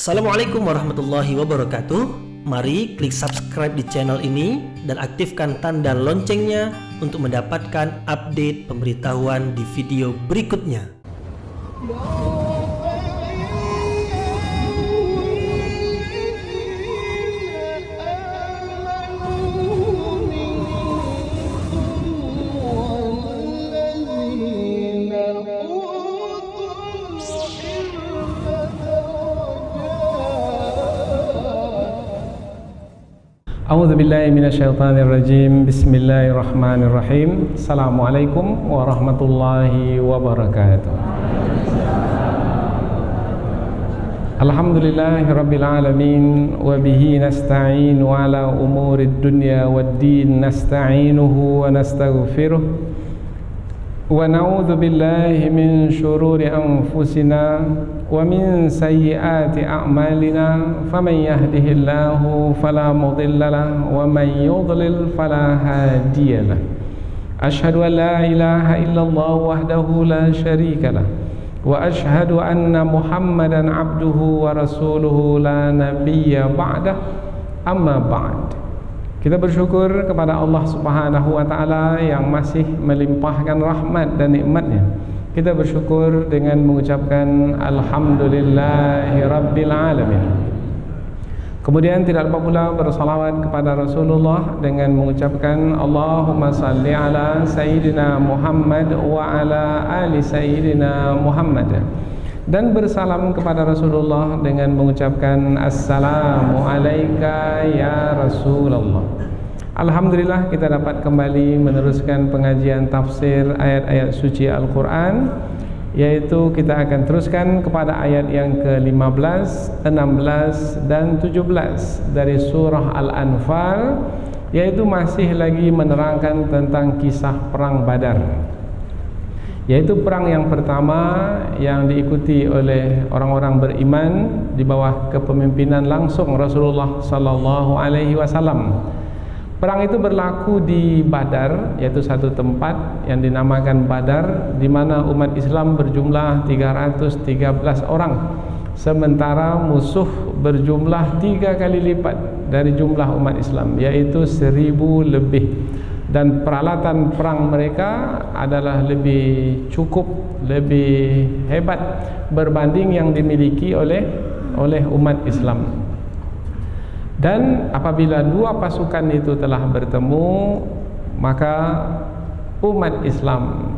Assalamualaikum warahmatullahi wabarakatuh. Mari klik subscribe di channel ini dan aktifkan tanda loncengnya untuk mendapatkan update pemberitahuan di video berikutnya. A'udzu billahi minasyaitonir rajim. Bismillahirrahmanirrahim. Assalamualaikum warahmatullahi wabarakatuh. Alhamdulillahirabbil alamin wa bihi nasta'inu ala umurid dunya waddin nasta'inuhu wa nastaghfiruh wa na'udzu billahi min shururi anfusina wa min sayyiati a'malina faman yahdihillahu fala mudilla lahu wa man yudlil fala hadiya lahu. Asyhadu an la ilaha illallah wahdahu la syarika lahu wa asyhadu anna Muhammadan abduhu wa rasuluhu la nabiyya ba'dah. Amma ba'd. Kita bersyukur kepada Allah Subhanahu wa taala yang masih melimpahkan rahmat dan nikmatnya. Kita bersyukur dengan mengucapkan alhamdulillahirabbil alamin. Kemudian tidak lupa pula bersalawat kepada Rasulullah dengan mengucapkan Allahumma salli ala sayyidina Muhammad wa ala ali sayyidina Muhammad. Dan bersalam kepada Rasulullah dengan mengucapkan assalamu alayka ya Rasulullah. Alhamdulillah kita dapat kembali meneruskan pengajian tafsir ayat-ayat suci Al-Quran, yaitu kita akan teruskan kepada ayat yang ke-15, 16 dan 17 dari surah Al-Anfal, yaitu masih lagi menerangkan tentang kisah perang Badar, yaitu perang yang pertama yang diikuti oleh orang-orang beriman di bawah kepemimpinan langsung Rasulullah sallallahu alaihi wasallam. Perang itu berlaku di Badar, yaitu satu tempat yang dinamakan Badar, di mana umat Islam berjumlah 313 orang, sementara musuh berjumlah 3 kali lipat dari jumlah umat Islam, yaitu 1000 lebih. Dan peralatan perang mereka adalah lebih cukup, lebih hebat berbanding yang dimiliki oleh umat Islam. Dan apabila dua pasukan itu telah bertemu, maka umat Islam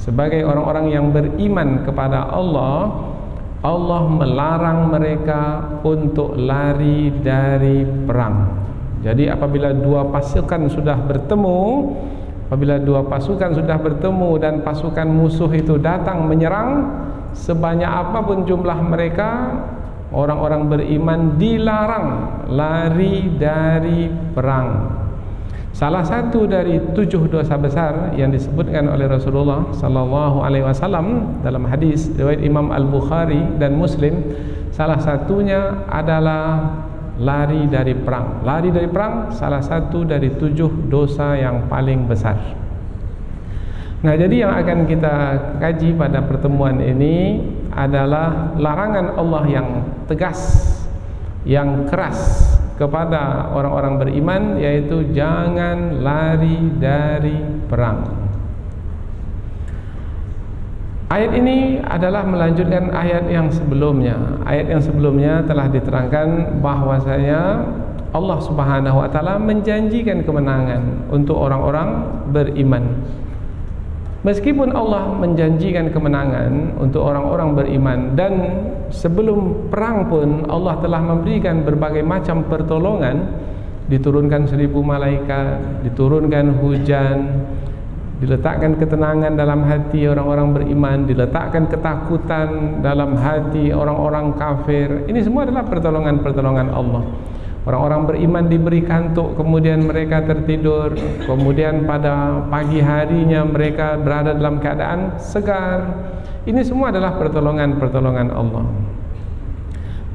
sebagai orang-orang yang beriman kepada Allah, Allah melarang mereka untuk lari dari perang. Jadi apabila dua pasukan sudah bertemu, dan pasukan musuh itu datang menyerang, sebanyak apapun jumlah mereka, orang-orang beriman dilarang lari dari perang. Salah satu dari 7 dosa besar yang disebutkan oleh Rasulullah sallallahu alaihi wasallam dalam hadis riwayat Imam Al-Bukhari dan Muslim, salah satunya adalah lari dari perang. Lari dari perang salah satu dari 7 dosa yang paling besar. Nah, jadi yang akan kita kaji pada pertemuan ini adalah larangan Allah yang tegas, yang keras kepada orang-orang beriman, yaitu jangan lari dari perang. Ayat ini adalah melanjutkan ayat yang sebelumnya. Ayat yang sebelumnya telah diterangkan bahwasanya Allah Subhanahu wa taala menjanjikan kemenangan untuk orang-orang beriman. Meskipun Allah menjanjikan kemenangan untuk orang-orang beriman, dan sebelum perang pun Allah telah memberikan berbagai macam pertolongan, diturunkan 1000 malaikat, diturunkan hujan, diletakkan ketenangan dalam hati orang-orang beriman, diletakkan ketakutan dalam hati orang-orang kafir. Ini semua adalah pertolongan-pertolongan Allah. Orang-orang beriman diberi kantuk, kemudian mereka tertidur, kemudian pada pagi harinya mereka berada dalam keadaan segar. Ini semua adalah pertolongan-pertolongan Allah.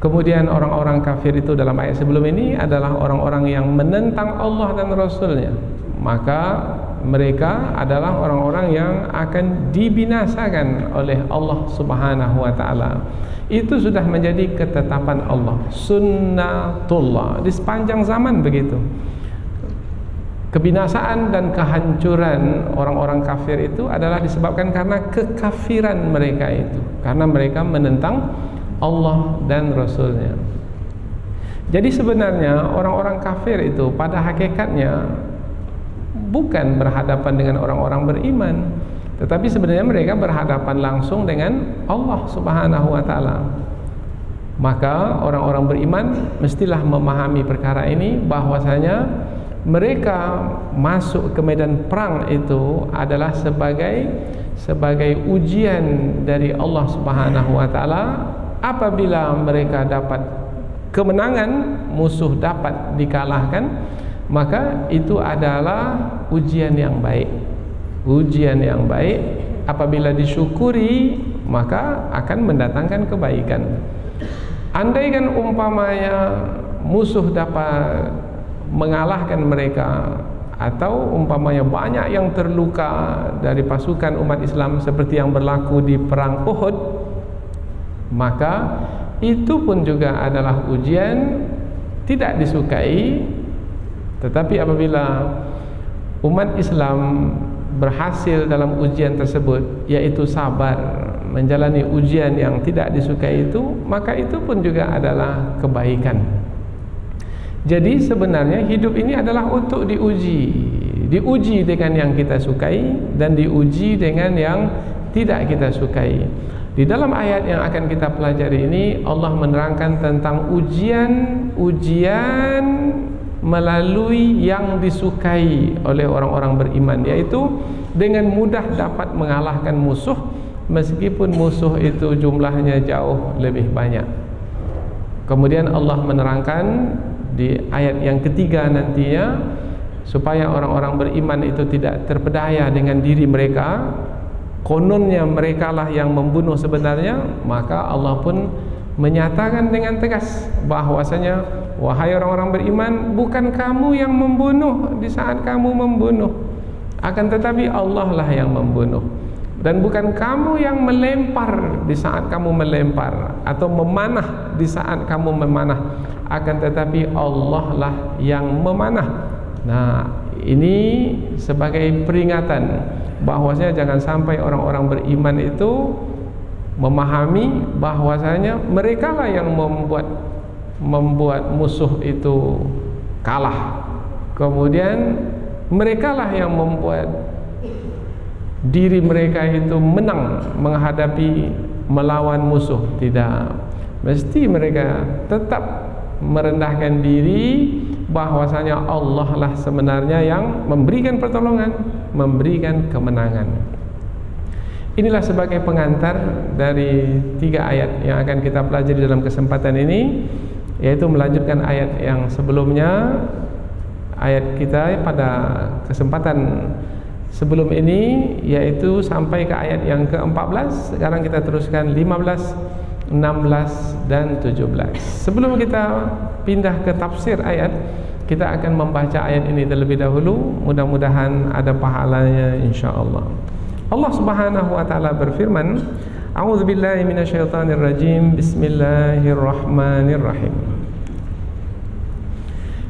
Kemudian orang-orang kafir itu dalam ayat sebelum ini adalah orang-orang yang menentang Allah dan Rasulnya. Maka mereka adalah orang-orang yang akan dibinasakan oleh Allah Subhanahu wa taala. itu sudah menjadi ketetapan Allah, sunnatullah di sepanjang zaman begitu. Kebinasaan dan kehancuran orang-orang kafir itu adalah disebabkan karena kekafiran mereka itu, karena mereka menentang Allah dan Rasulnya. Jadi sebenarnya orang-orang kafir itu pada hakikatnya bukan berhadapan dengan orang-orang beriman, tetapi sebenarnya mereka berhadapan langsung dengan Allah Subhanahu wa Ta'ala. Maka orang-orang beriman mestilah memahami perkara ini, bahwasanya mereka masuk ke medan perang itu adalah sebagai ujian dari Allah Subhanahu wa Ta'ala. Apabila mereka dapat kemenangan, musuh dapat dikalahkan, maka itu adalah ujian yang baik. Ujian yang baik apabila disyukuri maka akan mendatangkan kebaikan. Andaikan umpamanya musuh dapat mengalahkan mereka, atau umpamanya banyak yang terluka dari pasukan umat Islam seperti yang berlaku di perang Uhud, maka itu pun juga adalah ujian tidak disukai. Tetapi apabila umat Islam berhasil dalam ujian tersebut, yaitu sabar menjalani ujian yang tidak disukai itu, maka itu pun juga adalah kebaikan. Jadi sebenarnya hidup ini adalah untuk diuji dengan yang kita sukai dan diuji dengan yang tidak kita sukai. Di dalam ayat yang akan kita pelajari ini, Allah menerangkan tentang ujian melalui yang disukai oleh orang-orang beriman, yaitu dengan mudah dapat mengalahkan musuh meskipun musuh itu jumlahnya jauh lebih banyak. Kemudian Allah menerangkan di ayat yang ketiga nantinya, supaya orang-orang beriman itu tidak terpedaya dengan diri mereka, kononnya mereka lah yang membunuh sebenarnya, maka Allah pun menyatakan dengan tegas bahwasanya, wahai orang-orang beriman, bukan kamu yang membunuh di saat kamu membunuh, akan tetapi Allah lah yang membunuh. Dan bukan kamu yang melempar di saat kamu melempar, atau memanah di saat kamu memanah, akan tetapi Allah lah yang memanah. Nah, ini sebagai peringatan bahwasanya jangan sampai orang-orang beriman itu memahami bahwasanya mereka lah yang membuat musuh itu kalah, kemudian mereka lah yang membuat diri mereka itu menang menghadapi melawan musuh. Tidak, mesti mereka tetap merendahkan diri bahwasanya Allah lah sebenarnya yang memberikan pertolongan, memberikan kemenangan. Inilah sebagai pengantar dari 3 ayat yang akan kita pelajari dalam kesempatan ini, yaitu melanjutkan ayat yang sebelumnya. Ayat kita pada kesempatan sebelum ini yaitu sampai ke ayat yang ke-14. Sekarang kita teruskan 15, 16 dan 17. Sebelum kita pindah ke tafsir ayat, kita akan membaca ayat ini terlebih dahulu. Mudah-mudahan ada pahalanya insyaallah. Allah Subhanahu wa taala berfirman, A'udzubillahi minasyaitonirrajim. Bismillahirrahmanirrahim.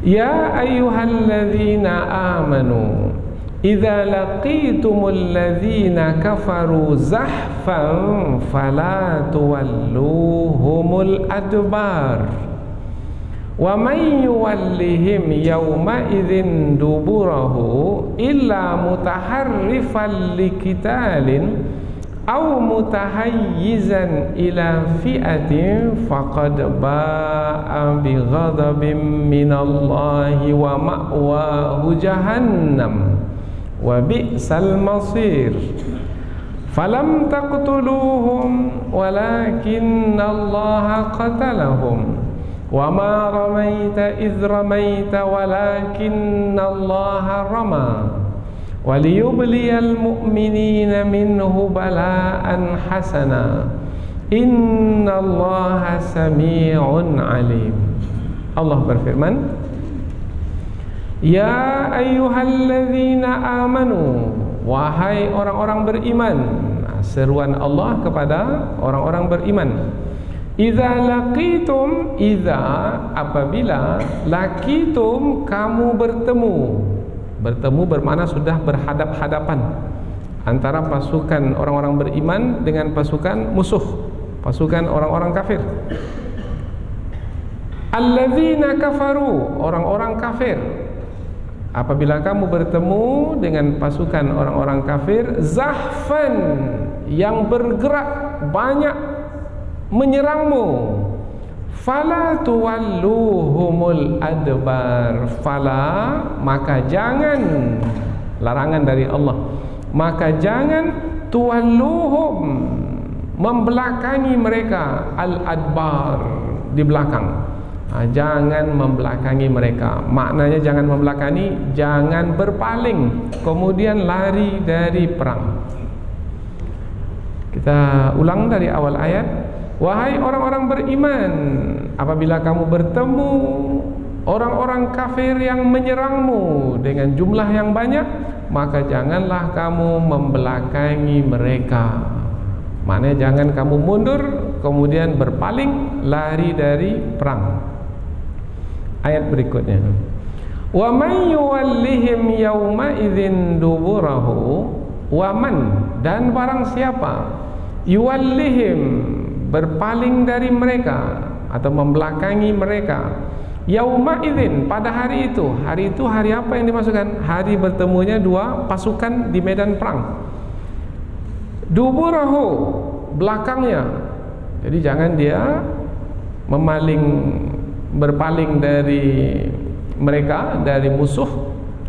Ya ayyuhalladzina amanu idza laqitumul ladzina kafaru zahfan fala tuwalluhumul adbar wa may yuwallihim yawma idzin duburahu illa mutaharrifan liqitalin aw mutahayyizan ila fi'atin faqad ba'a bi ghadabin minallahi wa ma'wahu jahannam wa bi'sal masir. Falam taqtuluhum walakinallaha qatalahum wa ma ramaita idh ramaita walakinallaha rama waliyubliyal mu'minina minhu bala'an hasana innallaha sami'un alim. Allah berfirman, ya ayyuhalladzina amanu, wahai orang-orang beriman. Seruan Allah kepada orang-orang beriman. Idza apabila laqitum kamu bertemu bermakna sudah berhadap-hadapan antara pasukan orang-orang beriman dengan pasukan musuh, pasukan orang-orang kafir. Alladzina kafaru, orang-orang kafir. Apabila kamu bertemu dengan pasukan orang-orang kafir, zahfan, yang bergerak banyak menyerangmu, fala tuwalluhumul adbar, fala, maka jangan, larangan dari Allah, maka jangan tuwalluhum, membelakangi mereka, al adbar, di belakang. Jangan membelakangi mereka. Maknanya jangan membelakangi, jangan berpaling kemudian lari dari perang. Kita ulang dari awal ayat. Wahai orang-orang beriman, apabila kamu bertemu orang-orang kafir yang menyerangmu dengan jumlah yang banyak, maka janganlah kamu membelakangi mereka. Maknanya jangan kamu mundur kemudian berpaling lari dari perang. Ayat berikutnya, wa man yuwallihim yawma idzin duburahu, wa man, dan barang siapa, yuwallihim, berpaling dari mereka atau membelakangi mereka, yauma idzin, pada hari itu hari apa yang dimaksudkan? Hari bertemunya dua pasukan di medan perang. Duburahu, belakangnya. Jadi jangan dia berpaling dari mereka, dari musuh,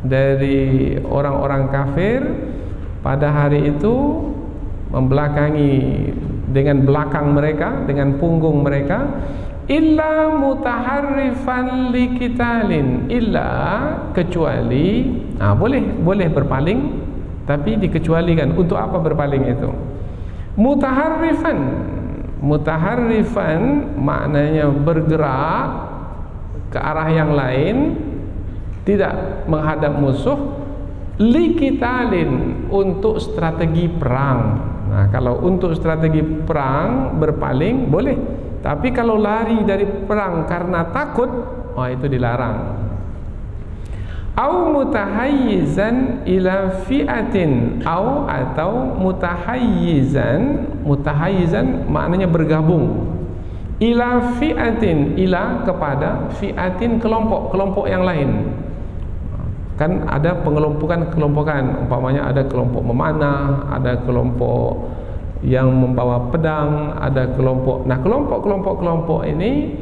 dari orang-orang kafir pada hari itu, membelakangi dengan belakang mereka, dengan punggung mereka. Illa mutaharrifan liqitalin, illa, kecuali, boleh berpaling, tapi dikecualikan. Untuk apa berpaling itu? Mutaharrifan maknanya bergerak ke arah yang lain, tidak menghadap musuh, liqitalin, untuk strategi perang. Nah, kalau untuk strategi perang berpaling boleh, tapi kalau lari dari perang karena takut, itu dilarang. Au mutahayyizan ila fi'atin, atau mutahayyizan maknanya bergabung, ila fi'atin, ila kepada fi'atin, kelompok yang lain. Kan ada pengelompokan, umpamanya ada kelompok memanah, ada kelompok yang membawa pedang, ada kelompok. Nah, kelompok ini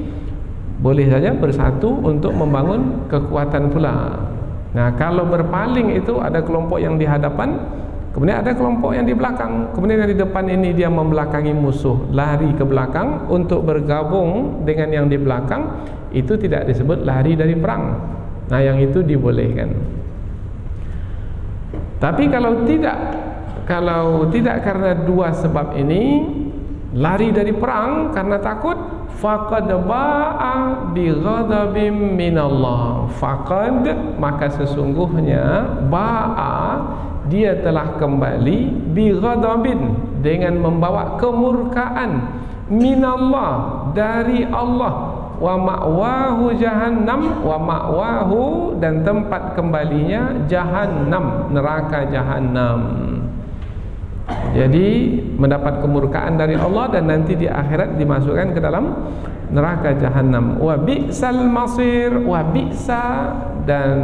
boleh saja bersatu untuk membangun kekuatan pula. Nah, kalau berpaling itu ada kelompok yang di hadapan, kemudian ada kelompok yang di belakang, kemudian yang di depan ini dia membelakangi musuh, lari ke belakang untuk bergabung dengan yang di belakang. Itu tidak disebut lari dari perang. Nah, yang itu dibolehkan. Tapi kalau tidak karena dua sebab ini, lari dari perang karena takut, faqad ba'a bi ghadabim minallah, faqad, maka sesungguhnya, ba'a, dia telah kembali, bi ghadabin, dengan membawa kemurkaan, minallah, dari Allah, wa ma'wahu jahannam, wa ma'wahu, dan tempat kembalinya jahannam, neraka jahannam. Jadi mendapat kemurkaan dari Allah dan nanti di akhirat dimasukkan ke dalam neraka jahannam. Wa bi'sal masir, wa bi'sa, dan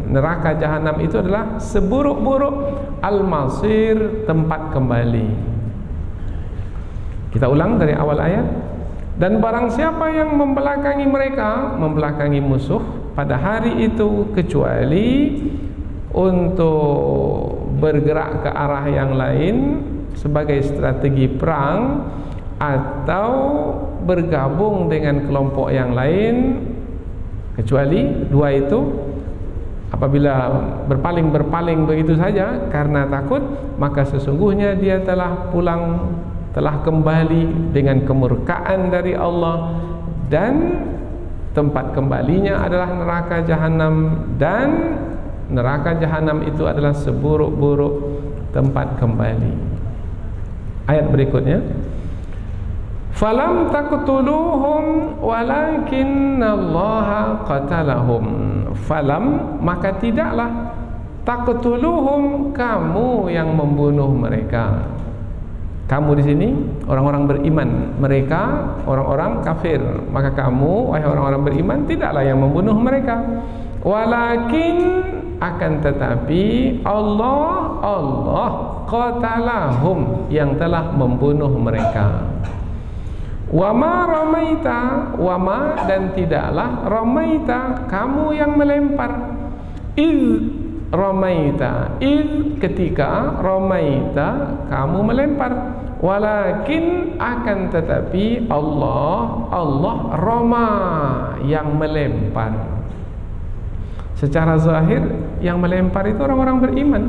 neraka jahannam itu adalah seburuk-buruk al-masir, tempat kembali. Kita ulang dari awal ayat. Dan barang siapa yang membelakangi mereka, membelakangi musuh pada hari itu, kecuali untuk bergerak ke arah yang lain sebagai strategi perang, atau bergabung dengan kelompok yang lain, kecuali dua itu. Apabila berpaling begitu saja karena takut, maka sesungguhnya dia telah kembali dengan kemurkaan dari Allah, dan tempat kembalinya adalah neraka jahannam, dan neraka jahannam itu adalah seburuk-buruk tempat kembali. Ayat berikutnya, Falam taqtuluhum walakinallaha qatalahum. Falam, maka tidaklah taqtuluhum, kamu yang membunuh mereka. Kamu di sini orang-orang beriman, mereka orang-orang kafir. Maka kamu, wahai orang-orang beriman, tidaklah yang membunuh mereka. Walakin, akan tetapi Allah qatalahum, yang telah membunuh mereka. Wama ramaita, wama, dan tidaklah ramaita, kamu yang melempar. Iz ramaita, iz, ketika ramaita, kamu melempar. Walakin, akan tetapi Allah rama, yang melempar. Secara zahir yang melempar itu orang-orang beriman,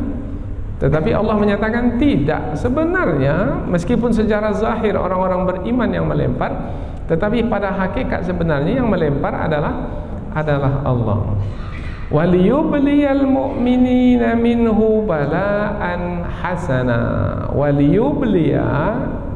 tetapi Allah menyatakan tidak. Sebenarnya meskipun secara zahir orang-orang beriman yang melempar, tetapi pada hakikat sebenarnya yang melempar adalah Allah. Waliyubliyal mu'minina minhu bala'an hasana. Waliyubliya,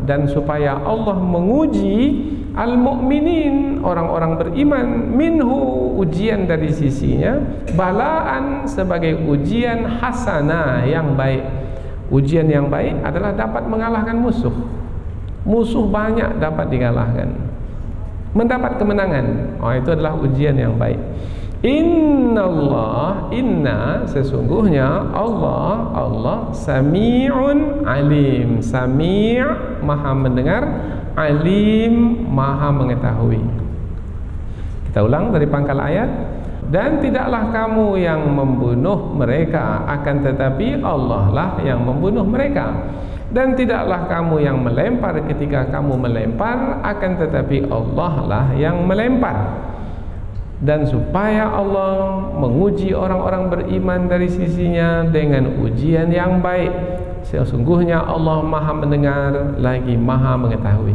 dan supaya Allah menguji al-mu'minin, orang-orang beriman, minhu, ujian dari sisinya, balaan, sebagai ujian hasanah, yang baik. Ujian yang baik adalah dapat mengalahkan musuh. Musuh banyak dapat dikalahkan, mendapat kemenangan. Itu adalah ujian yang baik. Inna, sesungguhnya Allah sami'un alim. Sami', maha mendengar, alim, maha mengetahui. Kita ulang dari pangkal ayat. Dan tidaklah kamu yang membunuh mereka, akan tetapi Allah lah yang membunuh mereka. Dan tidaklah kamu yang melempar ketika kamu melempar, akan tetapi Allah lah yang melempar. Dan supaya Allah menguji orang-orang beriman dari sisinya dengan ujian yang baik. Sesungguhnya Allah maha mendengar lagi maha mengetahui.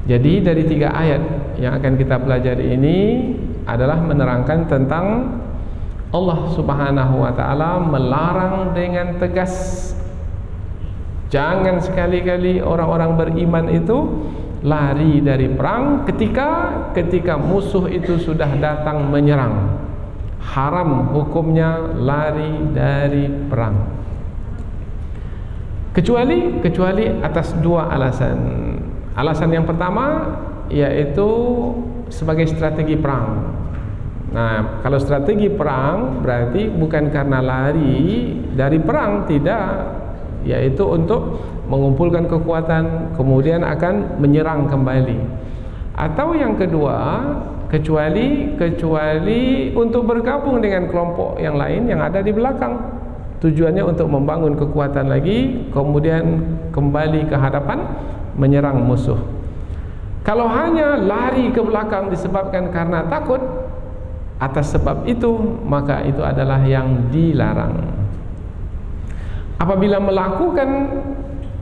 Jadi dari 3 ayat yang akan kita pelajari ini adalah menerangkan tentang Allah Subhanahu wa ta'ala melarang dengan tegas, jangan sekali-kali orang-orang beriman itu lari dari perang ketika musuh itu sudah datang menyerang. Haram hukumnya lari dari perang, kecuali atas 2 alasan. Alasan yang pertama yaitu sebagai strategi perang. Nah, kalau strategi perang berarti bukan karena lari dari perang, tidak, yaitu untuk mengumpulkan kekuatan kemudian akan menyerang kembali. Atau yang kedua, kecuali untuk bergabung dengan kelompok yang lain yang ada di belakang. Tujuannya untuk membangun kekuatan lagi, kemudian kembali ke hadapan menyerang musuh. Kalau hanya lari ke belakang disebabkan karena takut, atas sebab itu maka itu adalah yang dilarang. Apabila melakukan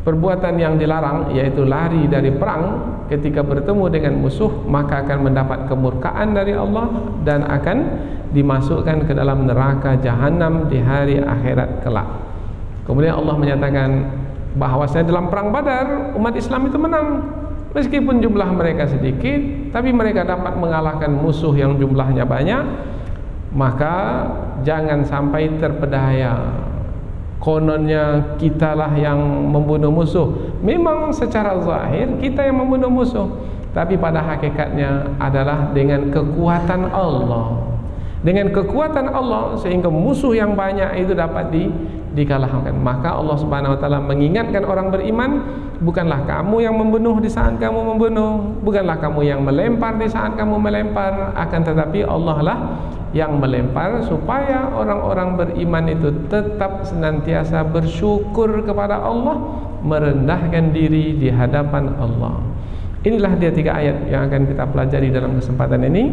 perbuatan yang dilarang, yaitu lari dari perang ketika bertemu dengan musuh, maka akan mendapat kemurkaan dari Allah dan akan dimasukkan ke dalam neraka jahanam di hari akhirat kelak. Kemudian Allah menyatakan bahwasanya dalam perang Badar umat Islam itu menang. Meskipun jumlah mereka sedikit, tapi mereka dapat mengalahkan musuh yang jumlahnya banyak. Maka jangan sampai terpedaya kononnya kitalah yang membunuh musuh. Memang secara zahir kita yang membunuh musuh, tapi pada hakikatnya adalah dengan kekuatan Allah. Dengan kekuatan Allah sehingga musuh yang banyak itu dapat dikalahkan. Maka Allah Subhanahu wa taala mengingatkan orang beriman, bukanlah kamu yang membunuh di saat kamu membunuh, bukanlah kamu yang melempar di saat kamu melempar, akan tetapi Allah lah yang melempar, supaya orang-orang beriman itu tetap senantiasa bersyukur kepada Allah, merendahkan diri di hadapan Allah. Inilah dia 3 ayat yang akan kita pelajari dalam kesempatan ini.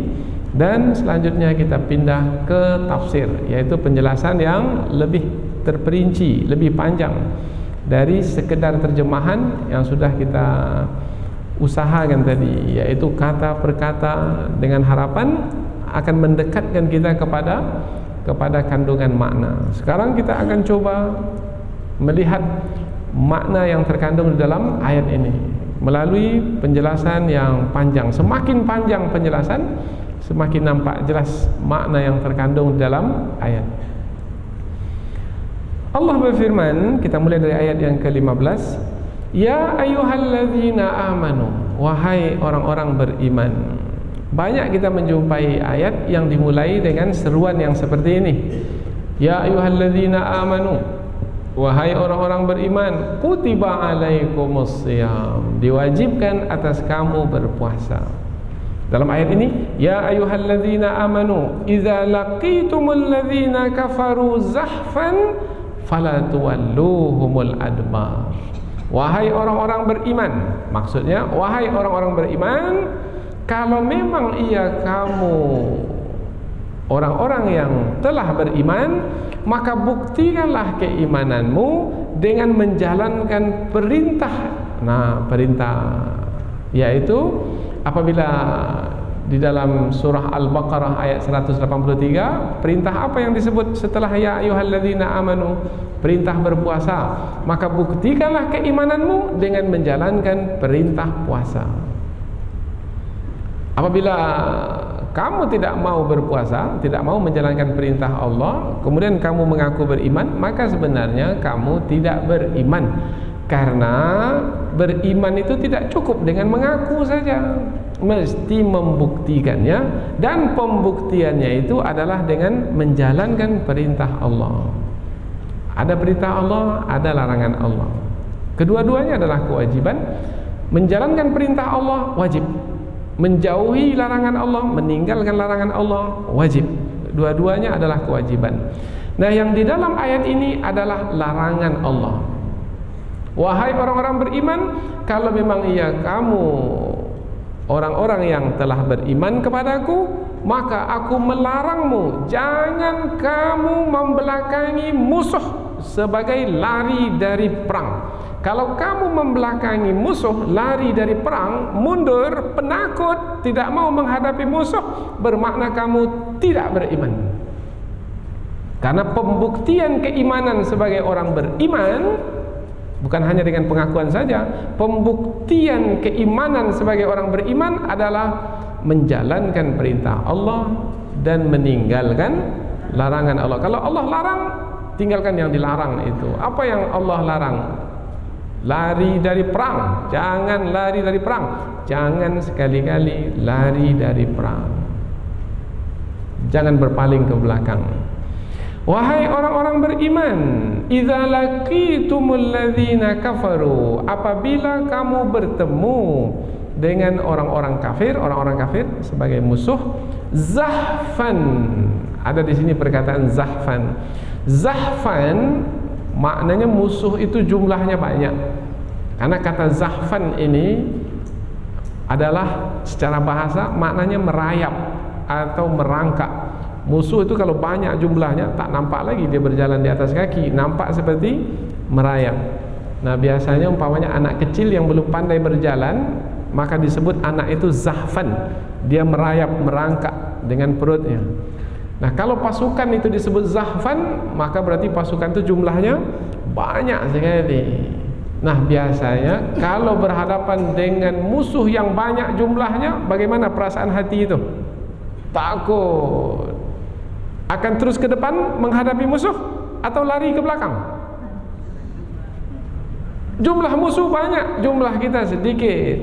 Dan selanjutnya kita pindah ke tafsir, yaitu penjelasan yang lebih terperinci, lebih panjang dari sekedar terjemahan yang sudah kita usahakan tadi, yaitu kata per kata, dengan harapan akan mendekatkan kita kepada kandungan makna. Sekarang kita akan coba melihat makna yang terkandung di dalam ayat ini. melalui penjelasan yang panjang. Semakin panjang penjelasan, semakin nampak jelas makna yang terkandung dalam ayat. Allah berfirman, kita mulai dari ayat yang ke-15, ya ayyuhalladzina amanu, wahai orang-orang beriman. Banyak kita menjumpai ayat yang dimulai dengan seruan yang seperti ini. Ya ayyuhalladzina amanu, wahai orang-orang beriman, kutiba alaikumussyam, diwajibkan atas kamu berpuasa. Dalam ayat ini, ya ayyuhalladzina amanu, idza laqitumul ladzina kafaru zahfan fala tuwalluhumul adbar. Wahai orang-orang beriman, maksudnya wahai orang-orang beriman, kalau memang kamu orang-orang yang telah beriman, maka buktikanlah keimananmu dengan menjalankan perintah. Nah, perintah yaitu apabila di dalam surah Al-Baqarah ayat 183, perintah apa yang disebut setelah ya ayyuhalladzina amanu? Perintah berpuasa. Maka buktikanlah keimananmu dengan menjalankan perintah puasa. Apabila kamu tidak mau berpuasa, tidak mau menjalankan perintah Allah, kemudian kamu mengaku beriman, maka sebenarnya kamu tidak beriman. Karena beriman itu tidak cukup dengan mengaku saja, mesti membuktikannya, dan pembuktiannya itu adalah dengan menjalankan perintah Allah. Ada perintah Allah, ada larangan Allah. Kedua-duanya adalah kewajiban. Menjalankan perintah Allah wajib, menjauhi larangan Allah, meninggalkan larangan Allah wajib. Dua-duanya adalah kewajiban. Nah, yang di dalam ayat ini adalah larangan Allah. Wahai orang-orang beriman, kalau memang kamu orang-orang yang telah beriman kepadaku, maka aku melarangmu, jangan kamu membelakangi musuh sebagai lari dari perang. Kalau kamu membelakangi musuh, lari dari perang, mundur, penakut, tidak mau menghadapi musuh, bermakna kamu tidak beriman. Karena pembuktian keimanan sebagai orang beriman bukan hanya dengan pengakuan saja. Pembuktian keimanan sebagai orang beriman adalah menjalankan perintah Allah dan meninggalkan larangan Allah. Kalau Allah larang, tinggalkan yang dilarang itu. Apa yang Allah larang? Lari dari perang. Jangan lari dari perang. Jangan sekali-kali lari dari perang. Jangan berpaling ke belakang. Wahai orang-orang beriman, idza laqitumul ladzina kafaru, apabila kamu bertemu dengan orang-orang kafir, orang-orang kafir sebagai musuh, zahfan. Ada di sini perkataan zahfan. Zahfan maknanya musuh itu jumlahnya banyak. Karena kata zahfan ini adalah secara bahasa maknanya merayap atau merangkak. Musuh itu kalau banyak jumlahnya, tak nampak lagi dia berjalan di atas kaki, nampak seperti merayap. Nah, biasanya umpamanya anak kecil yang belum pandai berjalan, maka disebut anak itu zahfan. Dia merayap, merangkak dengan perutnya. Nah, kalau pasukan itu disebut zahfan, maka berarti pasukan itu jumlahnya banyak sekali. Nah, biasanya kalau berhadapan dengan musuh yang banyak jumlahnya, bagaimana perasaan hati itu? Takut. Akan terus ke depan menghadapi musuh atau lari ke belakang? Jumlah musuh banyak, jumlah kita sedikit.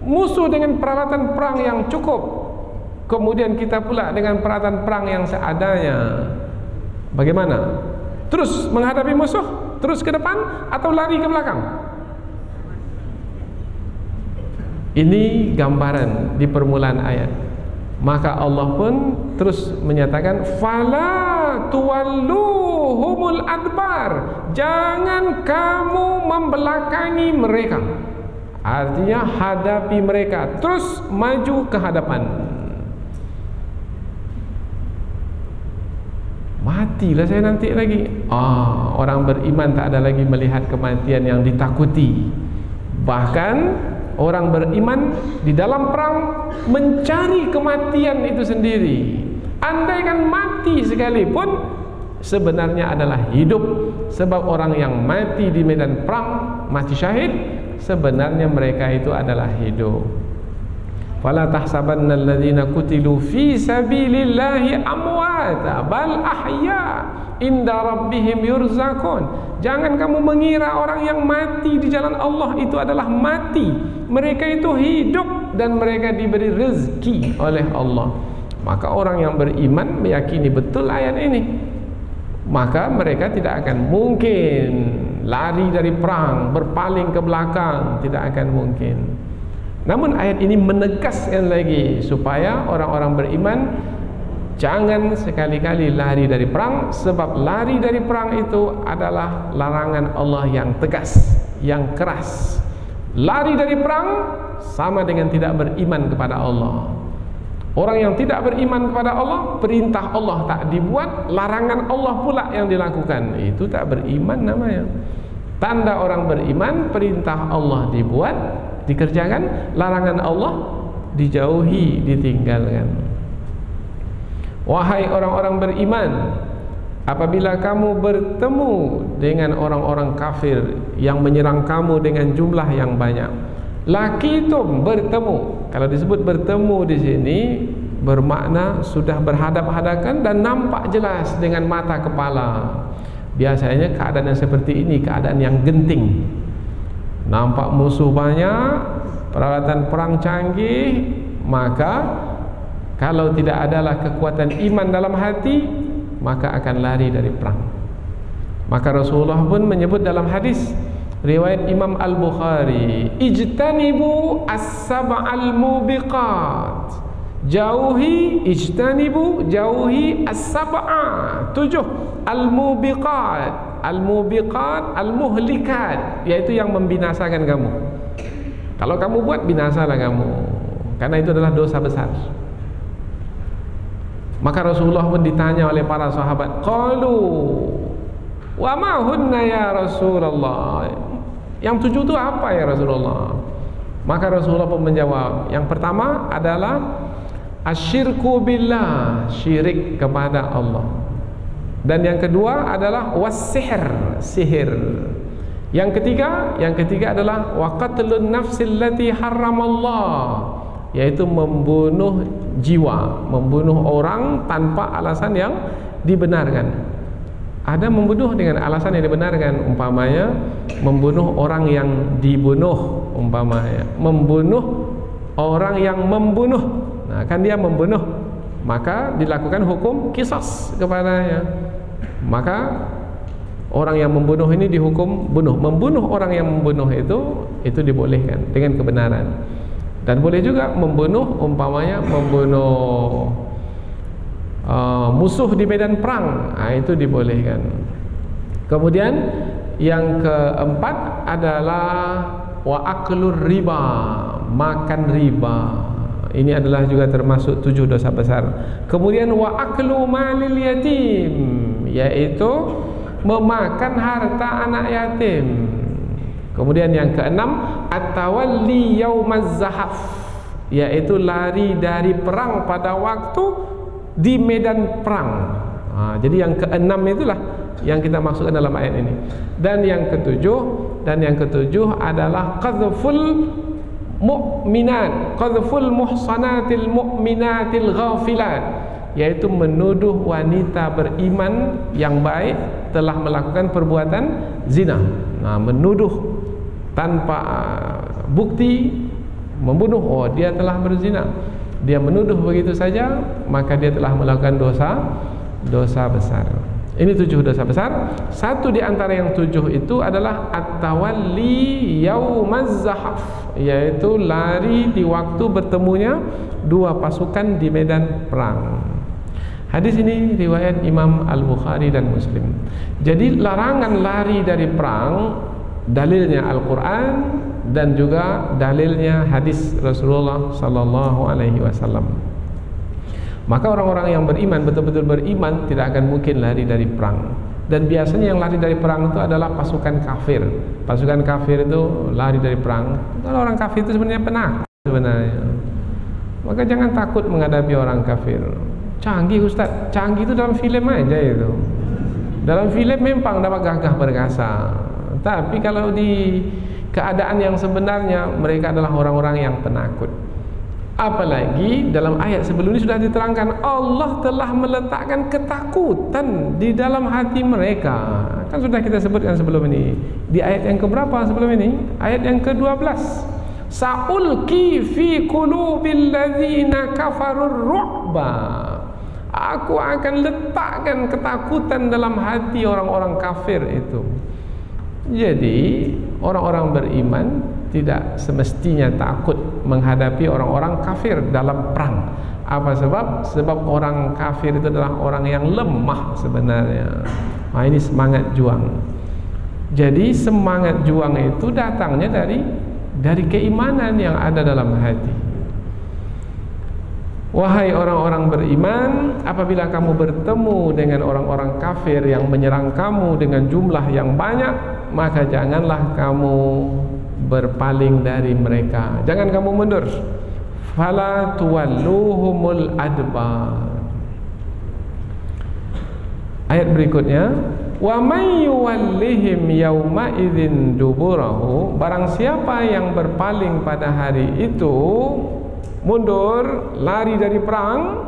Musuh dengan peralatan perang yang cukup, kemudian kita pula dengan peralatan perang yang seadanya. Bagaimana? Terus menghadapi musuh, terus ke depan atau lari ke belakang? Ini gambaran di permulaan ayat. Maka Allah pun terus menyatakan fala tuwalluhumul adbar, jangan kamu membelakangi mereka. Artinya hadapi mereka, terus maju ke hadapan. Matilah saya nanti lagi. Orang beriman tak ada lagi melihat kematian yang ditakuti. Bahkan orang beriman di dalam perang mencari kematian itu sendiri. Andaikan mati sekalipun, sebenarnya adalah hidup. Sebab orang yang mati di medan perang, mati syahid, sebenarnya mereka itu adalah hidup. Fala tahsabanna alladhina qutilu fi sabilillahi amwata bal ahya inda rabbihim yurzaqun. Jangan kamu mengira orang yang mati di jalan Allah itu adalah mati. Mereka itu hidup dan mereka diberi rezeki oleh Allah. Maka orang yang beriman meyakini betul ayat ini, maka mereka tidak akan mungkin lari dari perang, berpaling ke belakang, tidak akan mungkin. Namun ayat ini menegaskan lagi supaya orang-orang beriman jangan sekali-kali lari dari perang, sebab lari dari perang itu adalah larangan Allah yang tegas, yang keras. Lari dari perang sama dengan tidak beriman kepada Allah. Orang yang tidak beriman kepada Allah, perintah Allah tak dibuat, larangan Allah pula yang dilakukan, itu tak beriman namanya. Tanda orang beriman, perintah Allah dibuat, dikerjakan, larangan Allah dijauhi, ditinggalkan. Wahai orang-orang beriman, apabila kamu bertemu dengan orang-orang kafir yang menyerang kamu dengan jumlah yang banyak, lakitum, bertemu. Kalau disebut bertemu di sini bermakna sudah berhadap-hadapan dan nampak jelas dengan mata kepala. Biasanya keadaan yang seperti ini keadaan yang genting. Nampak musuh banyak, peralatan perang canggih, maka kalau tidak adalah kekuatan iman dalam hati, maka akan lari dari perang. Maka Rasulullah pun menyebut dalam hadis riwayat Imam Al-Bukhari, ijtanibu as-sab'al mubiqat. Jauhi, ijtanibu, jauhi as-sab'a, 7 al-mubiqat. Al-mubiqat, al-muhlikat, yaitu yang membinasakan kamu. Kalau kamu buat, binasalah kamu, karena itu adalah dosa besar. Maka Rasulullah pun ditanya oleh para sahabat, qalu wa ma hunna ya Rasulullah, yang 7 itu apa ya Rasulullah? Maka Rasulullah pun menjawab, yang pertama adalah asyirku billah, syirik kepada Allah. Dan yang kedua adalah was-sihr, sihir. Yang ketiga adalah wa qatlun nafsil lati haramallah, yaitu membunuh jiwa, membunuh orang tanpa alasan yang dibenarkan. Ada membunuh dengan alasan yang dibenarkan, umpamanya membunuh orang yang dibunuh, umpamanya membunuh orang yang membunuh. Nah, kan dia membunuh, maka dilakukan hukum qisas kepadanya. Maka orang yang membunuh ini dihukum bunuh. Membunuh orang yang membunuh itu dibolehkan dengan kebenaran. Dan boleh juga membunuh, umpamanya membunuh musuh di medan perang, itu dibolehkan. Kemudian yang keempat adalah wa aklur riba, makan riba. Ini adalah juga termasuk 7 dosa besar. Kemudian wa aklu malil yatim, yaitu memakan harta anak yatim. Kemudian yang keenam at-tawalli yaumaz zahaf, yaitu lari dari perang pada waktu di medan perang. Jadi yang keenam itulah yang kita maksudkan dalam ayat ini. Dan yang ketujuh adalah qadhful mu'minat, qadhful muhsanatil mu'minatil ghafilat, yaitu menuduh wanita beriman yang baik telah melakukan perbuatan zina. Menuduh tanpa bukti, membunuh, oh dia telah berzina, dia menuduh begitu saja, maka dia telah melakukan dosa besar. Ini 7 dosa besar. Satu di antara yang 7 itu adalah at-tawalli yaumaz zahaf, yaitu lari di waktu bertemunya 2 pasukan di medan perang. Hadis ini riwayat Imam Al-Bukhari dan Muslim. Jadi larangan lari dari perang dalilnya Al-Quran dan juga dalilnya hadis Rasulullah sallallahu alaihi wasallam. Maka orang-orang yang beriman, betul-betul beriman, tidak akan mungkin lari dari perang. Dan biasanya yang lari dari perang itu adalah pasukan kafir. Pasukan kafir itu lari dari perang. Kalau orang kafir itu sebenarnya penakut sebenarnya. Maka jangan takut menghadapi orang kafir. Canggih Ustaz, canggih itu dalam film aja itu. Dalam film memang dapat gagah perkasa. Tapi kalau di keadaan yang sebenarnya mereka adalah orang-orang yang penakut. Apalagi dalam ayat sebelum ini sudah diterangkan Allah telah meletakkan ketakutan di dalam hati mereka. Kan sudah kita sebutkan sebelum ini. Di ayat yang keberapa sebelum ini? Ayat yang ke-12. Sa'ulki fi qulubil ladzina kafarur ru'ba. Aku akan letakkan ketakutan dalam hati orang-orang kafir itu. Jadi orang-orang beriman tidak semestinya takut menghadapi orang-orang kafir dalam perang. Apa sebab? Sebab orang kafir itu adalah orang yang lemah sebenarnya. Nah, ini semangat juang. Jadi semangat juang itu datangnya dari keimanan yang ada dalam hati. Wahai orang-orang beriman, apabila kamu bertemu dengan orang-orang kafir yang menyerang kamu dengan jumlah yang banyak, maka janganlah kamu berpaling dari mereka. Jangan kamu mundur. Fala tuwalluhumul adbar. Ayat berikutnya, wa may yuwallihim yauma idzin duburahu. Barang siapa yang berpaling pada hari itu, mundur, lari dari perang,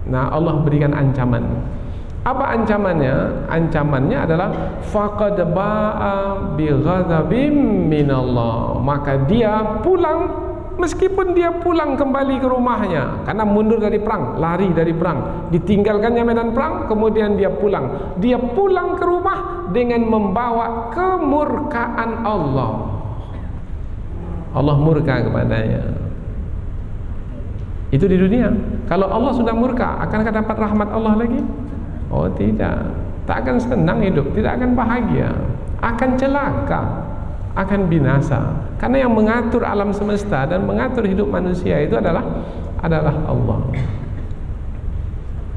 nah Allah berikan ancaman. Apa ancamannya? Ancamannya adalah faqad ba'a bi ghadabim minallah. Maka dia pulang, meskipun dia pulang kembali ke rumahnya karena mundur dari perang, lari dari perang, ditinggalkannya medan perang, kemudian dia pulang. Dia pulang ke rumah dengan membawa kemurkaan Allah. Allah murka kepadanya. Itu di dunia. Kalau Allah sudah murka, akankah dapat rahmat Allah lagi? Oh tidak. Tak akan senang hidup, tidak akan bahagia, akan celaka, akan binasa. Karena yang mengatur alam semesta dan mengatur hidup manusia itu adalah Allah.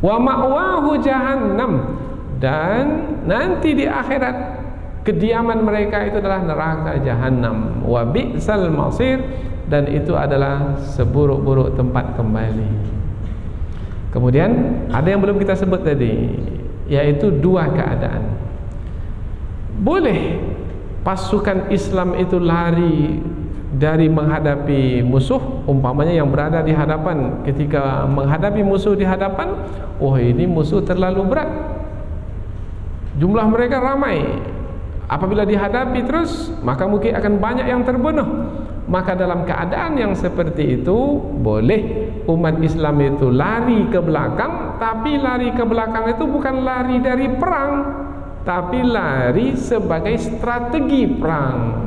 Wa ma'wahu jahannam. Dan nanti di akhirat kediaman mereka itu adalah neraka jahanam. Wa bi'sal masir. Dan itu adalah seburuk-buruk tempat kembali. Kemudian ada yang belum kita sebut tadi, yaitu dua keadaan. Boleh pasukan Islam itu lari dari menghadapi musuh, umpamanya yang berada di hadapan, ketika menghadapi musuh di hadapan, oh ini musuh terlalu berat, jumlah mereka ramai. Apabila dihadapi terus, maka mungkin akan banyak yang terbunuh. Maka dalam keadaan yang seperti itu, boleh umat Islam itu lari ke belakang. Tapi lari ke belakang itu bukan lari dari perang, tapi lari sebagai strategi perang,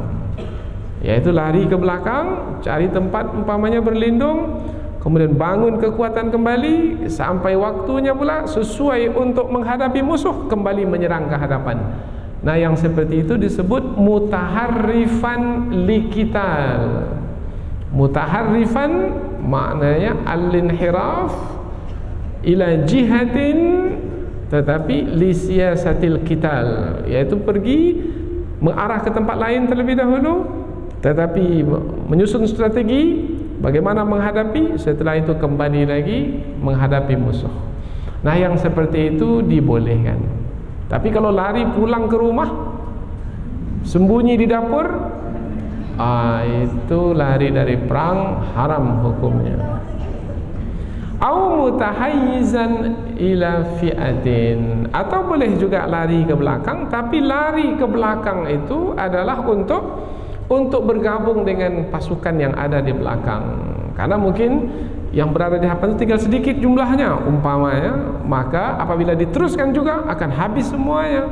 yaitu lari ke belakang, cari tempat umpamanya berlindung, kemudian bangun kekuatan kembali, sampai waktunya pula sesuai untuk menghadapi musuh, kembali menyerang ke hadapan. Nah, yang seperti itu disebut mutaharrifan liqital. Mutaharrifan maknanya al-inhiraf ila jihatin, tetapi li siyasatil qital, yaitu pergi mengarah ke tempat lain terlebih dahulu, tetapi menyusun strategi bagaimana menghadapi, setelah itu kembali lagi menghadapi musuh. Nah, yang seperti itu dibolehkan. Tapi kalau lari pulang ke rumah, sembunyi di dapur, itu lari dari perang, haram hukumnya. Au mutahayyizan ila fi'atin, atau boleh juga lari ke belakang, tapi lari ke belakang itu adalah untuk bergabung dengan pasukan yang ada di belakang. Karena mungkin yang berada di hadapan tinggal sedikit jumlahnya umpamanya, maka apabila diteruskan juga akan habis semuanya.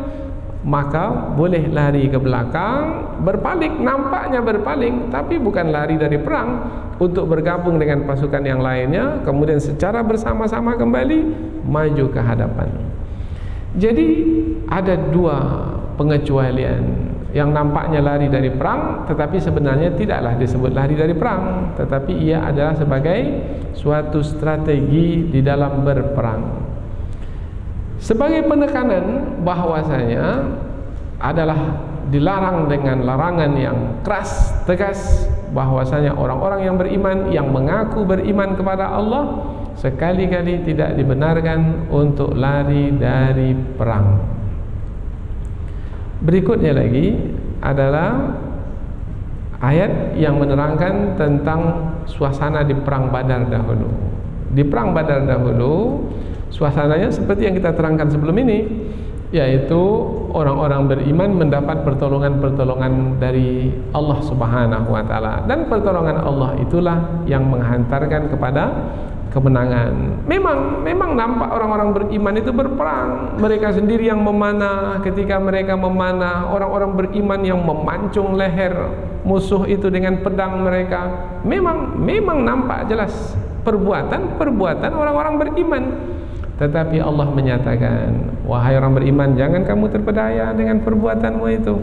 Maka boleh lari ke belakang, berpaling, nampaknya berpaling, tapi bukan lari dari perang, untuk bergabung dengan pasukan yang lainnya, kemudian secara bersama-sama kembali maju ke hadapan. Jadi ada dua pengecualian. Yang nampaknya lari dari perang, tetapi sebenarnya tidaklah disebut lari dari perang, tetapi ia adalah sebagai suatu strategi di dalam berperang. Sebagai penekanan bahwasanya adalah dilarang dengan larangan yang keras, tegas, bahwasanya orang-orang yang beriman, yang mengaku beriman kepada Allah, sekali-kali tidak dibenarkan untuk lari dari perang. Berikutnya lagi adalah ayat yang menerangkan tentang suasana di perang Badar dahulu. Di perang Badar dahulu, suasananya seperti yang kita terangkan sebelum ini, yaitu orang-orang beriman mendapat pertolongan-pertolongan dari Allah Subhanahu wa taala, dan pertolongan Allah itulah yang menghantarkan kepada kemenangan. Memang nampak orang-orang beriman itu berperang, mereka sendiri yang memanah. Ketika mereka memanah, orang-orang beriman yang memancung leher musuh itu dengan pedang mereka. Memang nampak jelas perbuatan orang-orang beriman. Tetapi Allah menyatakan, wahai orang beriman, jangan kamu terpedaya dengan perbuatanmu itu,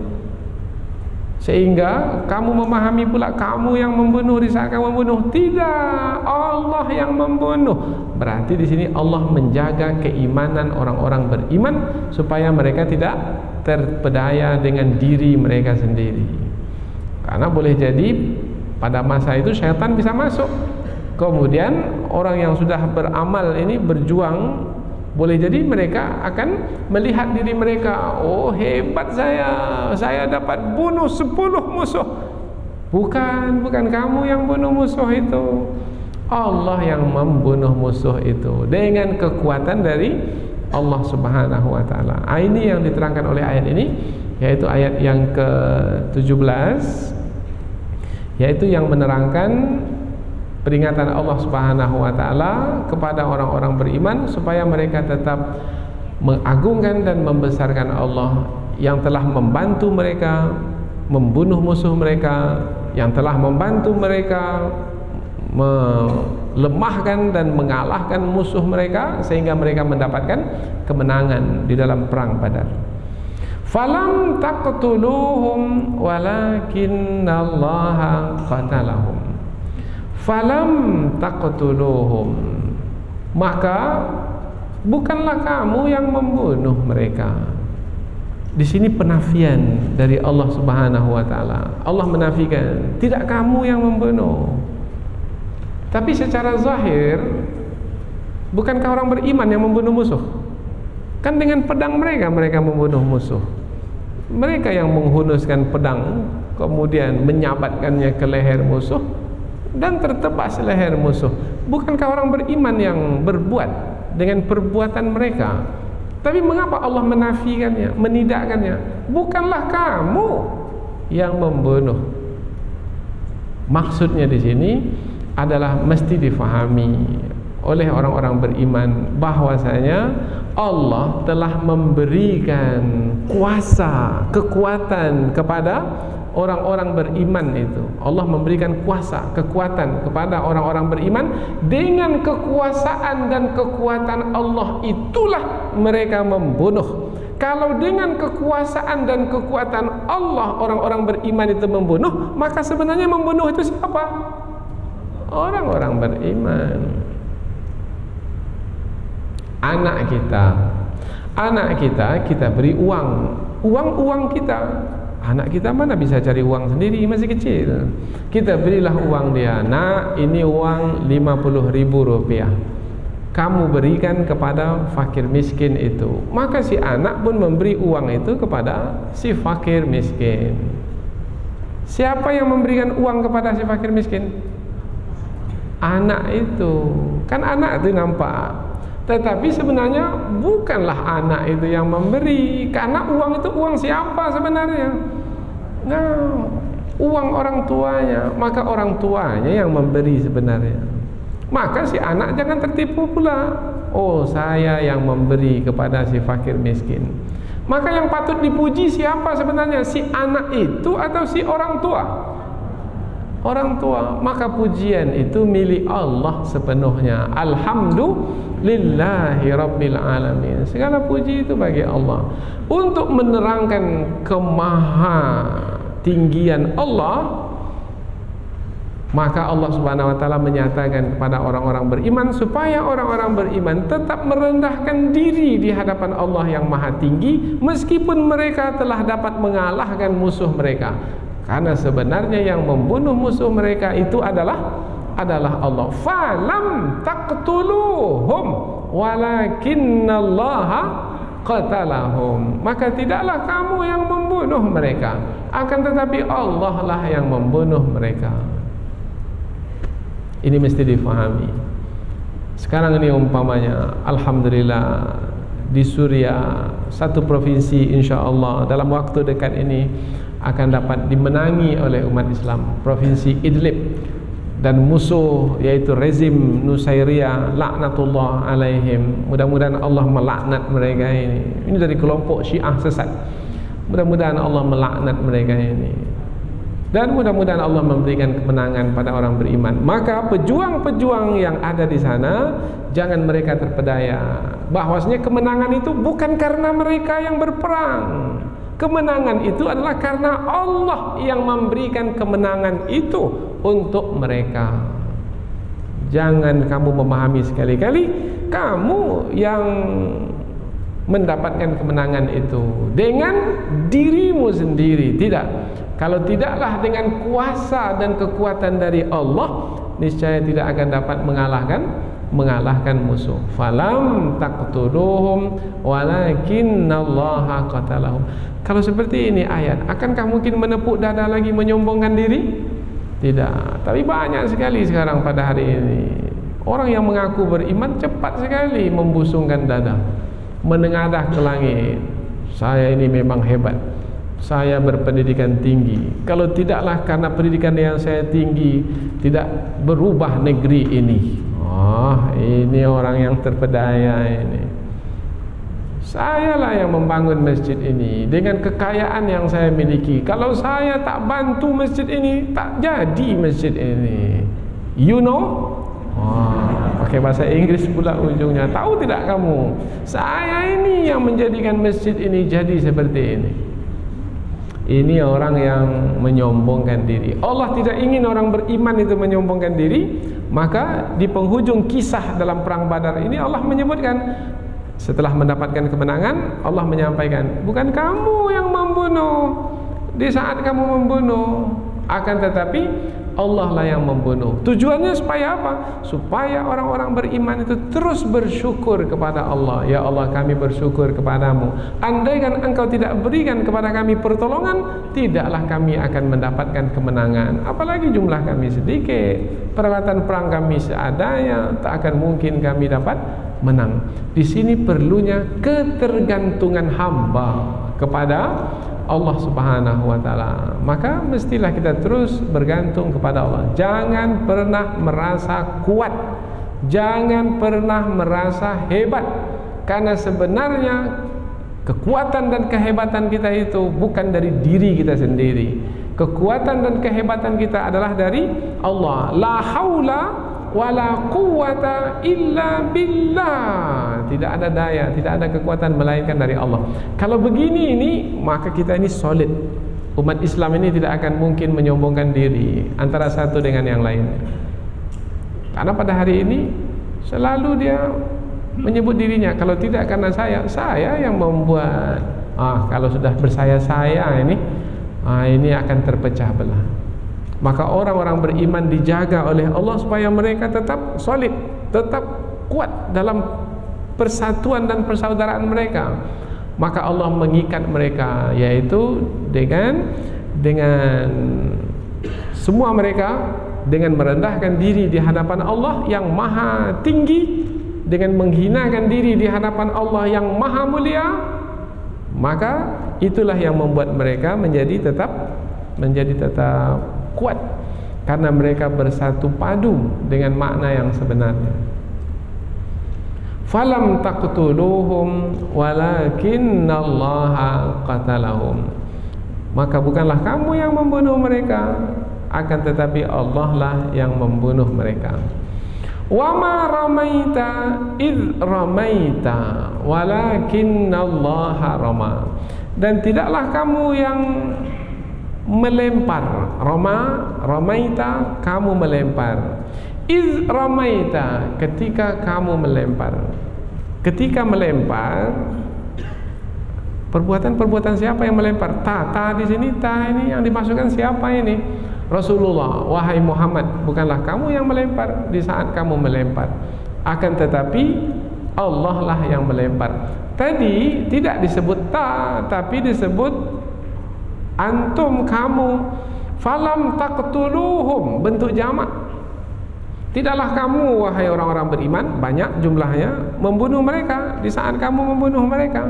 sehingga kamu memahami pula kamu yang membunuh di saat kamu membunuh. Tidak, Allah yang membunuh. Berarti di sini Allah menjaga keimanan orang-orang beriman supaya mereka tidak terpedaya dengan diri mereka sendiri. Karena boleh jadi pada masa itu syaitan bisa masuk. Kemudian orang yang sudah beramal ini berjuang, boleh jadi mereka akan melihat diri mereka, oh hebat saya dapat bunuh 10 musuh. Bukan kamu yang bunuh musuh itu, Allah yang membunuh musuh itu dengan kekuatan dari Allah Subhanahu wa taala. Ini yang diterangkan oleh ayat ini, yaitu ayat yang ke-17, yaitu yang menerangkan peringatan Allah Subhanahu wa taala kepada orang-orang beriman supaya mereka tetap mengagungkan dan membesarkan Allah yang telah membantu mereka membunuh musuh mereka, yang telah membantu mereka melemahkan dan mengalahkan musuh mereka sehingga mereka mendapatkan kemenangan di dalam perang Badar. Falam taqtuluhum walakinnallaha qatalahum. Falam taqtuluhum, maka bukanlah kamu yang membunuh mereka. Di sini penafian dari Allah Subhanahu wa taala. Allah menafikan, tidak kamu yang membunuh. Tapi secara zahir, bukankah orang beriman yang membunuh musuh? Kan dengan pedang mereka membunuh musuh. Mereka yang menghunuskan pedang, kemudian menyabatkannya ke leher musuh dan tertebas leher musuh. Bukankah orang beriman yang berbuat dengan perbuatan mereka? Tapi mengapa Allah menafikannya, menidakkannya? Bukanlah kamu yang membunuh. Maksudnya di sini adalah mesti difahami oleh orang-orang beriman bahwasanya Allah telah memberikan kuasa, kekuatan kepada orang-orang beriman itu. Allah memberikan kuasa, kekuatan kepada orang-orang beriman. Dengan kekuasaan dan kekuatan Allah itulah mereka membunuh. Kalau dengan kekuasaan dan kekuatan Allah orang-orang beriman itu membunuh, maka sebenarnya membunuh itu siapa? Orang-orang beriman. Anak kita kita beri uang kita. Anak kita mana bisa cari uang sendiri, masih kecil. Kita berilah uang dia, nak ini uang 50.000 rupiah, kamu berikan kepada fakir miskin itu. Maka si anak pun memberi uang itu kepada si fakir miskin. Siapa yang memberikan uang kepada si fakir miskin? Anak itu. Kan anak itu nampak, tetapi sebenarnya bukanlah anak itu yang memberi. Karena uang itu uang siapa sebenarnya? Nah, uang orang tuanya. Maka orang tuanya yang memberi sebenarnya. Maka si anak jangan tertipu pula. Oh, saya yang memberi kepada si fakir miskin. Maka yang patut dipuji siapa sebenarnya? Si anak itu atau si orang tua? Orang tua. Maka pujian itu milik Allah sepenuhnya. Alhamdulillahi Rabbil Alamin. Segala puji itu bagi Allah. Untuk menerangkan kemahatinggian Allah, maka Allah Subhanahu wa taala menyatakan kepada orang-orang beriman supaya orang-orang beriman tetap merendahkan diri di hadapan Allah yang maha tinggi meskipun mereka telah dapat mengalahkan musuh mereka. Karena sebenarnya yang membunuh musuh mereka itu adalah Allah. Falam taqtuluhum walakinnallaha qatalahum, maka tidaklah kamu yang membunuh mereka, akan tetapi Allah lah yang membunuh mereka. Ini mesti difahami. Sekarang ini umpamanya, alhamdulillah, di Suriah, satu provinsi insya-Allah dalam waktu dekat ini akan dapat dimenangi oleh umat Islam, provinsi Idlib, dan musuh yaitu rezim Nusairiyah laknatullah alaihim, mudah-mudahan Allah melaknat mereka ini. Ini dari kelompok Syiah sesat. Mudah-mudahan Allah melaknat mereka ini, dan mudah-mudahan Allah memberikan kemenangan pada orang beriman. Maka pejuang-pejuang yang ada di sana, jangan mereka terpedaya bahwasanya kemenangan itu bukan karena mereka yang berperang. Kemenangan itu adalah karena Allah yang memberikan kemenangan itu untuk mereka. Jangan kamu memahami sekali-kali kamu yang mendapatkan kemenangan itu dengan dirimu sendiri. Tidak. Kalau tidaklah dengan kuasa dan kekuatan dari Allah, niscaya tidak akan dapat mengalahkan musuh. Falam taqtuluhum walakinallaha qatalahum. Kalau seperti ini ayat, akankah mungkin menepuk dada lagi, menyombongkan diri? Tidak. Tapi banyak sekali sekarang pada hari ini orang yang mengaku beriman cepat sekali membusungkan dada, menengadah ke langit. Saya ini memang hebat, saya berpendidikan tinggi. Kalau tidaklah karena pendidikan yang saya tinggi, tidak berubah negeri ini. Ini orang yang terpedaya ini. Sayalah yang membangun masjid ini dengan kekayaan yang saya miliki. Kalau saya tak bantu masjid ini, tak jadi masjid ini. You know? Pakai bahasa Inggris pula ujungnya. Tahu tidak kamu? Saya ini yang menjadikan masjid ini jadi seperti ini. Ini orang yang menyombongkan diri. Allah tidak ingin orang beriman itu menyombongkan diri. Maka di penghujung kisah dalam perang Badar ini Allah menyebutkan, setelah mendapatkan kemenangan, Allah menyampaikan, bukan kamu yang membunuh di saat kamu membunuh, akan tetapi Allah lah yang membunuh. Tujuannya supaya apa? Supaya orang-orang beriman itu terus bersyukur kepada Allah. Ya Allah, kami bersyukur kepadamu. Andaikan engkau tidak berikan kepada kami pertolongan, tidaklah kami akan mendapatkan kemenangan. Apalagi jumlah kami sedikit, peralatan perang kami seadanya, tak akan mungkin kami dapat menang. Di sini perlunya ketergantungan hamba kepada Allah Subhanahu wa taala. Maka mestilah kita terus bergantung kepada Allah. Jangan pernah merasa kuat, jangan pernah merasa hebat, karena sebenarnya kekuatan dan kehebatan kita itu bukan dari diri kita sendiri. Kekuatan dan kehebatan kita adalah dari Allah. La haula wala quwwata illa billah. Tidak ada daya, tidak ada kekuatan melainkan dari Allah. Kalau begini ini, maka kita ini solid. Umat Islam ini tidak akan mungkin menyombongkan diri antara satu dengan yang lain. Karena pada hari ini selalu dia menyebut dirinya, kalau tidak karena saya yang membuat. Kalau sudah bersaya-saya ini akan terpecah belah. Maka orang-orang beriman dijaga oleh Allah supaya mereka tetap solid, tetap kuat dalam persatuan dan persaudaraan mereka. Maka Allah mengikat mereka, yaitu dengan semua mereka, dengan merendahkan diri di hadapan Allah yang maha tinggi, dengan menghinakan diri di hadapan Allah yang maha mulia. Maka itulah yang membuat mereka menjadi tetap kuat, karena mereka bersatu padu dengan makna yang sebenarnya. Falam taqtuluhum walakinallaha qatalahum. Maka bukanlah kamu yang membunuh mereka, akan tetapi Allah lah yang membunuh mereka. Wa ma ramaita id ramaita walakinallaha rama. Dan tidaklah kamu yang melempar. Ramaita, kamu melempar. Iz ramaita, ketika kamu melempar. Ketika melempar, perbuatan siapa yang melempar? Ta di sini, ta ini yang dimasukkan siapa ini? Rasulullah. Wahai Muhammad, bukanlah kamu yang melempar di saat kamu melempar, akan tetapi Allah lah yang melempar. Tadi tidak disebut ta, tapi disebut antum, kamu. Falam taqtuluhum, bentuk jamak. Tidaklah kamu wahai orang-orang beriman, banyak jumlahnya, membunuh mereka di saat kamu membunuh mereka.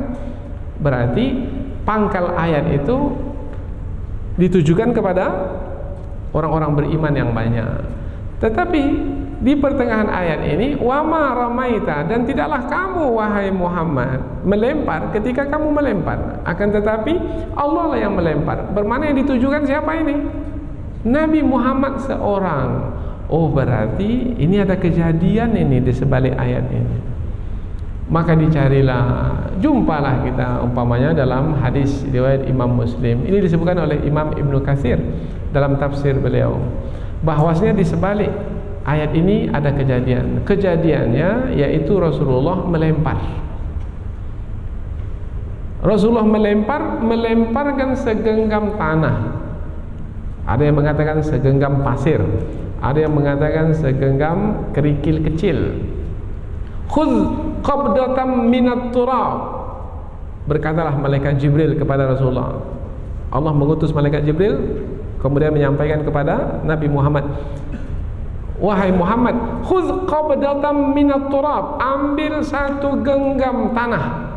Berarti pangkal ayat itu ditujukan kepada orang-orang beriman yang banyak. Tetapi di pertengahan ayat ini, wama ramaita, dan tidaklah kamu wahai Muhammad melempar ketika kamu melempar, akan tetapi Allah lah yang melempar. Bermakna yang ditujukan siapa ini? Nabi Muhammad seorang. Oh, berarti ini ada kejadian ini di sebalik ayat ini. Maka dicarilah, jumpalah kita umpamanya dalam hadis riwayat Imam Muslim. Ini disebutkan oleh Imam Ibnu Katsir dalam tafsir beliau, bahwasanya di sebalik ayat ini ada kejadian. Kejadiannya yaitu Rasulullah melempar. Rasulullah melemparkan segenggam tanah. Ada yang mengatakan segenggam pasir, ada yang mengatakan segenggam kerikil kecil. Khudz qabdatan minat turab, berkatalah malaikat Jibril kepada Rasulullah. Allah mengutus malaikat Jibril kemudian menyampaikan kepada Nabi Muhammad, wahai Muhammad, khudz qabdatan minat turab, ambil satu genggam tanah,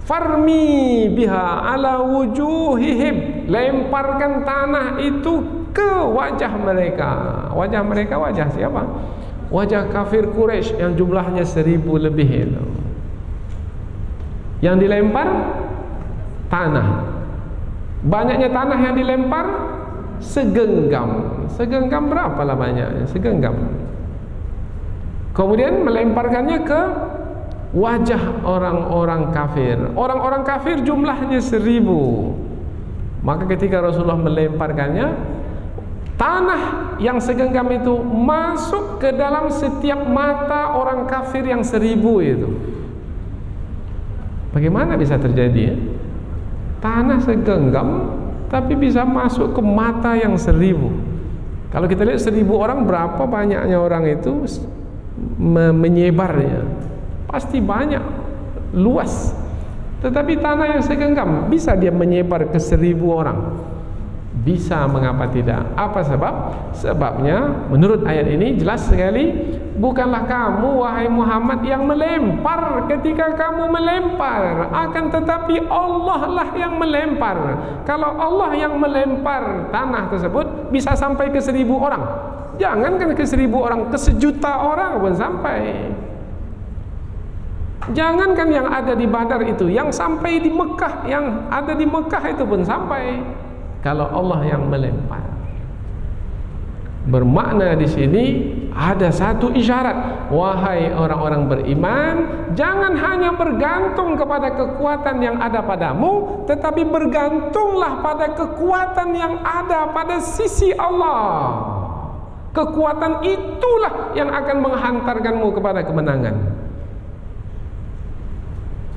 farmi biha ala wujuhihim, lemparkan tanah itu ke wajah mereka. Wajah mereka wajah siapa? Wajah kafir Quraisy yang jumlahnya 1000 lebih itu. Yang dilempar tanah. Banyaknya tanah yang dilempar segenggam. Segenggam berapalah banyaknya? Segenggam. Kemudian melemparkannya ke wajah orang-orang kafir. Orang-orang kafir jumlahnya 1000. Maka ketika Rasulullah melemparkannya, tanah yang segenggam itu masuk ke dalam setiap mata orang kafir yang 1000 itu. Bagaimana bisa terjadi ya? Tanah segenggam tapi bisa masuk ke mata yang 1000. Kalau kita lihat 1000 orang, berapa banyaknya orang itu menyebarnya? Pasti banyak, luas. Tetapi tanah yang segenggam bisa dia menyebar ke 1000 orang. Bisa, mengapa tidak? Apa sebab? Sebabnya menurut ayat ini jelas sekali, bukanlah kamu wahai Muhammad yang melempar ketika kamu melempar, akan tetapi Allah lah yang melempar. Kalau Allah yang melempar tanah tersebut, bisa sampai ke 1000 orang. Jangankan ke 1000 orang, ke 1.000.000 orang pun sampai. Jangankan yang ada di Badar itu, yang sampai di Mekah, yang ada di Mekah itu pun sampai. Kalau Allah yang melempar, bermakna di sini ada satu isyarat, wahai orang-orang beriman, jangan hanya bergantung kepada kekuatan yang ada padamu, tetapi bergantunglah pada kekuatan yang ada pada sisi Allah. Kekuatan itulah yang akan menghantarkanmu kepada kemenangan.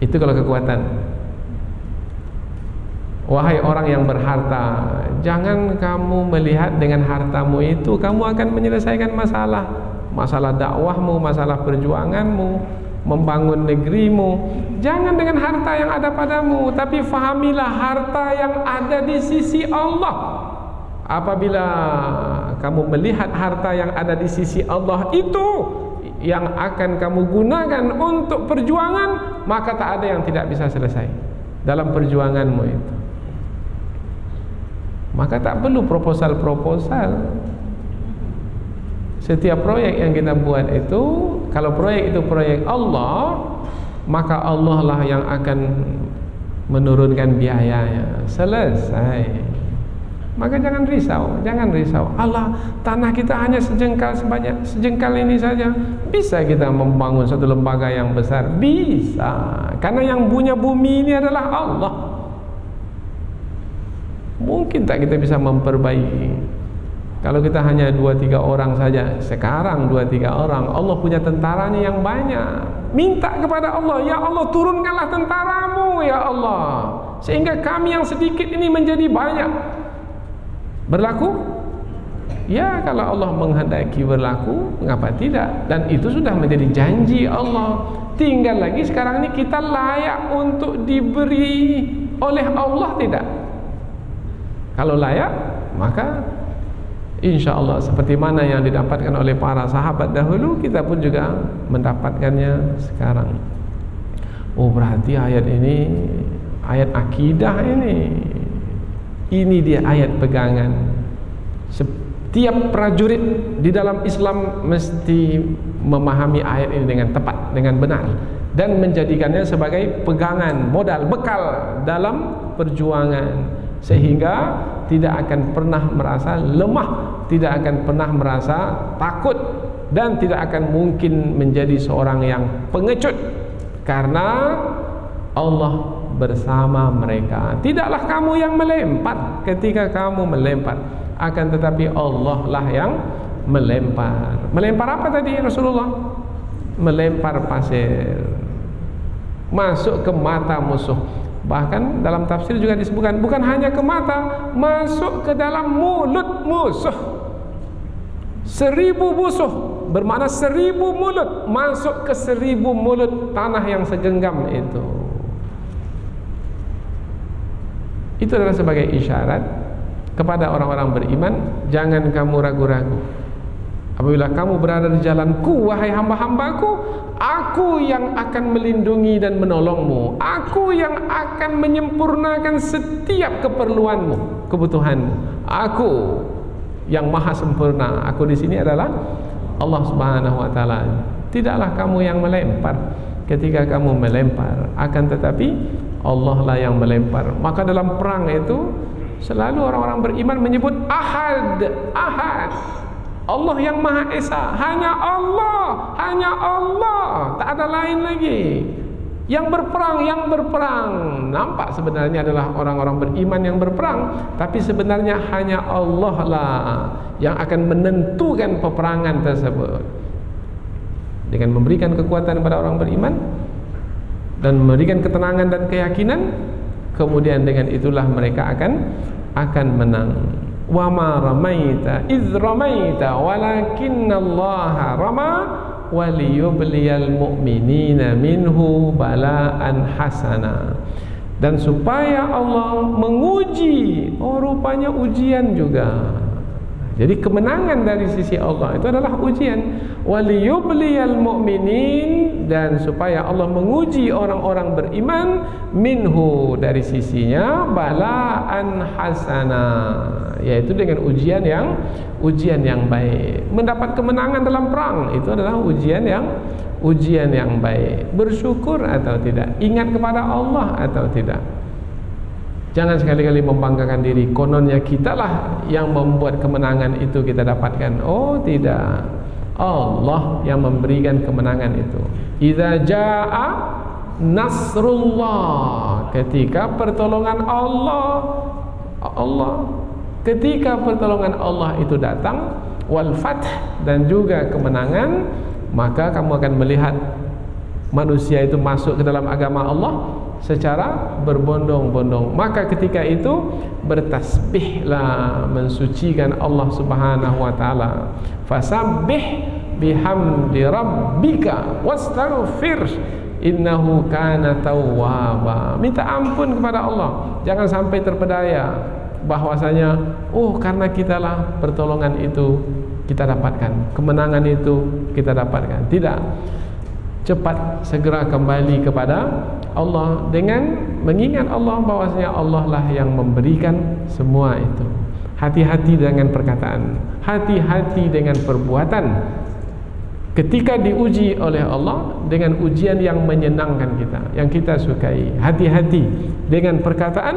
Itu kalau kekuatan. Wahai orang yang berharta, jangan kamu melihat dengan hartamu itu kamu akan menyelesaikan masalah. Masalah dakwahmu, masalah perjuanganmu, membangun negerimu. Jangan dengan harta yang ada padamu, tapi fahamilah harta yang ada di sisi Allah. Apabila kamu melihat harta yang ada di sisi Allah itu yang akan kamu gunakan untuk perjuangan, maka tak ada yang tidak bisa selesai dalam perjuanganmu itu. Maka tak perlu proposal-proposal. Setiap proyek yang kita buat itu, kalau proyek itu proyek Allah, maka Allah lah yang akan menurunkan biayanya. Selesai. Maka jangan risau, jangan risau. Allah, tanah kita hanya sejengkal ini saja. Bisa kita membangun satu lembaga yang besar? Bisa. Karena yang punya bumi ini adalah Allah. Mungkin tak kita bisa memperbaiki. Kalau kita hanya 2-3 orang saja, sekarang 2-3 orang, Allah punya tentaranya yang banyak. Minta kepada Allah, ya Allah turunkanlah tentaramu ya Allah, sehingga kami yang sedikit ini menjadi banyak. Berlaku? Ya, kalau Allah menghendaki berlaku, mengapa tidak? Dan itu sudah menjadi janji Allah. Tinggal lagi sekarang ini kita layak untuk diberi oleh Allah tidak? Kalau layak, maka insya Allah seperti mana yang didapatkan oleh para sahabat dahulu, kita pun juga mendapatkannya sekarang. Oh, berarti ayat ini ayat akidah ini. Ini dia ayat pegangan. Setiap prajurit di dalam Islam mesti memahami ayat ini dengan tepat, dengan benar, dan menjadikannya sebagai pegangan, modal, bekal dalam perjuangan, sehingga tidak akan pernah merasa lemah, tidak akan pernah merasa takut, dan tidak akan mungkin menjadi seorang yang pengecut, karena Allah bersama mereka. Tidaklah kamu yang melempar ketika kamu melempar, akan tetapi Allah lah yang melempar. Melempar apa tadi Rasulullah? Melempar pasir masuk ke mata musuh. Bahkan dalam tafsir juga disebutkan bukan hanya ke mata, masuk ke dalam mulut musuh. 1000 musuh bermakna 1000 mulut, masuk ke 1000 mulut tanah yang segenggam itu. Itu adalah sebagai isyarat kepada orang-orang beriman, jangan kamu ragu-ragu. Apabila kamu berada di jalanku, wahai hamba-hambaku, aku yang akan melindungi dan menolongmu, aku yang akan menyempurnakan setiap keperluanmu, kebutuhanmu. Aku yang maha sempurna. Aku di sini adalah Allah Subhanahu wa taala. Tidaklah kamu yang melempar. Ketika kamu melempar, akan tetapi Allah lah yang melempar. Maka dalam perang itu selalu orang-orang beriman menyebut Ahad, Ahad. Allah yang Maha Esa, hanya Allah, hanya Allah, tak ada lain lagi. Yang berperang, nampak sebenarnya adalah orang-orang beriman yang berperang, tapi sebenarnya hanya Allah lah yang akan menentukan peperangan tersebut. Dengan memberikan kekuatan kepada orang beriman dan memberikan ketenangan dan keyakinan, kemudian dengan itulah mereka akan menang. Wa ma ramaita iz ramaita walakinallaha rama waliyubliyal mu'minina minhu bala'an hasana. Dan supaya Allah menguji, oh rupanya ujian juga. Jadi kemenangan dari sisi Allah itu adalah ujian. Waliyubliyal mu'minin, dan supaya Allah menguji orang-orang beriman minhu, dari sisinya, bala'an hasana, yaitu dengan ujian yang baik. Mendapat kemenangan dalam perang itu adalah ujian yang baik. Bersyukur atau tidak, ingat kepada Allah atau tidak. Jangan sekali-kali membanggakan diri, kononnya kitalah yang membuat kemenangan itu kita dapatkan. Oh tidak, Allah yang memberikan kemenangan itu. Idza jaa nasrullah, ketika pertolongan Allah, ketika pertolongan Allah itu datang, wal fath, dan juga kemenangan, maka kamu akan melihat manusia itu masuk ke dalam agama Allah secara berbondong-bondong. Maka ketika itu bertasbihlah, mensucikan Allah Subhanahu wa taala. Fasabbih bihamdi rabbika wastaghfir innahu kana tawwaba. Minta ampun kepada Allah. Jangan sampai terpedaya bahwasanya karena kitalah pertolongan itu kita dapatkan, kemenangan itu kita dapatkan. Tidak. Cepat segera kembali kepada Allah dengan mengingat Allah bahwasanya Allah lah yang memberikan semua itu. Hati-hati dengan perkataan, hati-hati dengan perbuatan. Ketika diuji oleh Allah dengan ujian yang menyenangkan kita, yang kita sukai, hati-hati dengan perkataan,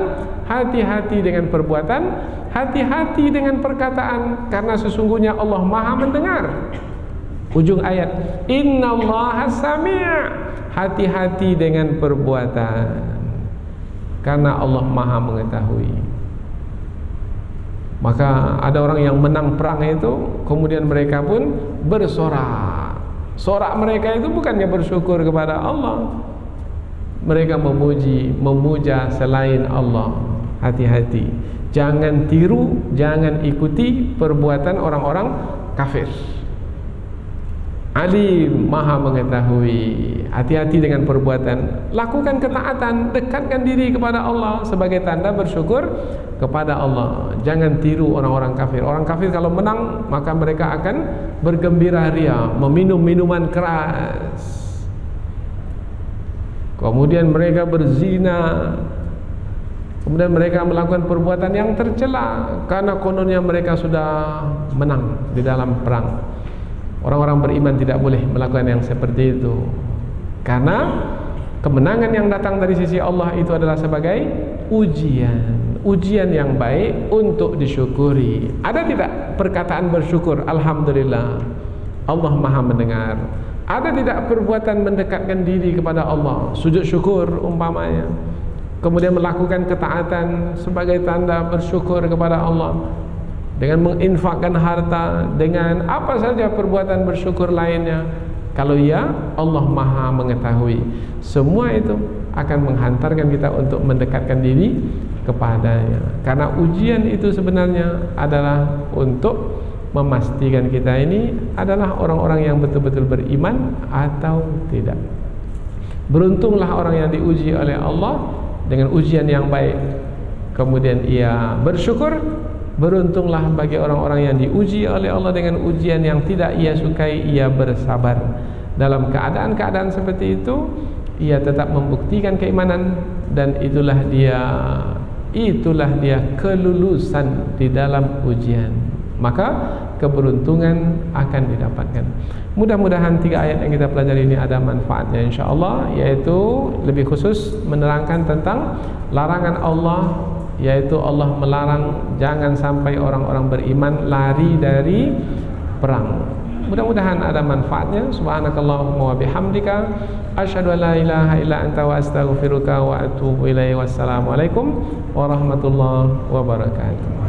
hati-hati dengan perbuatan, hati-hati dengan perkataan, karena sesungguhnya Allah Maha mendengar. Ujung ayat, innallaha sami', hati-hati dengan perbuatan, karena Allah Maha mengetahui. Maka ada orang yang menang perang itu, kemudian mereka pun bersorak. Sorak mereka itu bukannya bersyukur kepada Allah, mereka memuja selain Allah. hati-hati. Jangan tiru, jangan ikuti perbuatan orang-orang kafir. Alim, maha mengetahui. Hati-hati dengan perbuatan. Lakukan ketaatan, dekatkan diri kepada Allah sebagai tanda bersyukur kepada Allah. Jangan tiru orang-orang kafir. Orang kafir kalau menang, maka mereka akan bergembira ria, meminum minuman keras. Kemudian mereka berzina. Kemudian mereka melakukan perbuatan yang tercela karena kononnya mereka sudah menang di dalam perang. Orang-orang beriman tidak boleh melakukan yang seperti itu, karena kemenangan yang datang dari sisi Allah itu adalah sebagai ujian yang baik untuk disyukuri. Ada tidak perkataan bersyukur? Alhamdulillah, Allah maha mendengar. Ada tidak perbuatan mendekatkan diri kepada Allah, sujud syukur umpamanya, kemudian melakukan ketaatan sebagai tanda bersyukur kepada Allah, dengan menginfakkan harta, dengan apa saja perbuatan bersyukur lainnya. Kalau ya, Allah maha mengetahui. Semua itu akan menghantarkan kita untuk mendekatkan diri kepadanya. Karena ujian itu sebenarnya adalah untuk memastikan kita ini adalah orang-orang yang betul-betul beriman atau tidak. Beruntunglah orang yang diuji oleh Allah dengan ujian yang baik, kemudian ia bersyukur. Beruntunglah bagi orang-orang yang diuji oleh Allah dengan ujian yang tidak ia sukai, ia bersabar. Dalam keadaan-keadaan seperti itu, ia tetap membuktikan keimanan, dan itulah dia kelulusan di dalam ujian. Maka keberuntungan akan didapatkan. Mudah-mudahan 3 ayat yang kita pelajari ini ada manfaatnya insyaAllah, yaitu lebih khusus menerangkan tentang larangan Allah, yaitu Allah melarang jangan sampai orang-orang beriman lari dari perang. Mudah-mudahan ada manfaatnya. Subhanakallahumma wa bihamdika asyhadu an la ilaha illa anta wa astaghfiruka wa atubu ilaihi. Wassalamualaikum warahmatullahi wabarakatuh.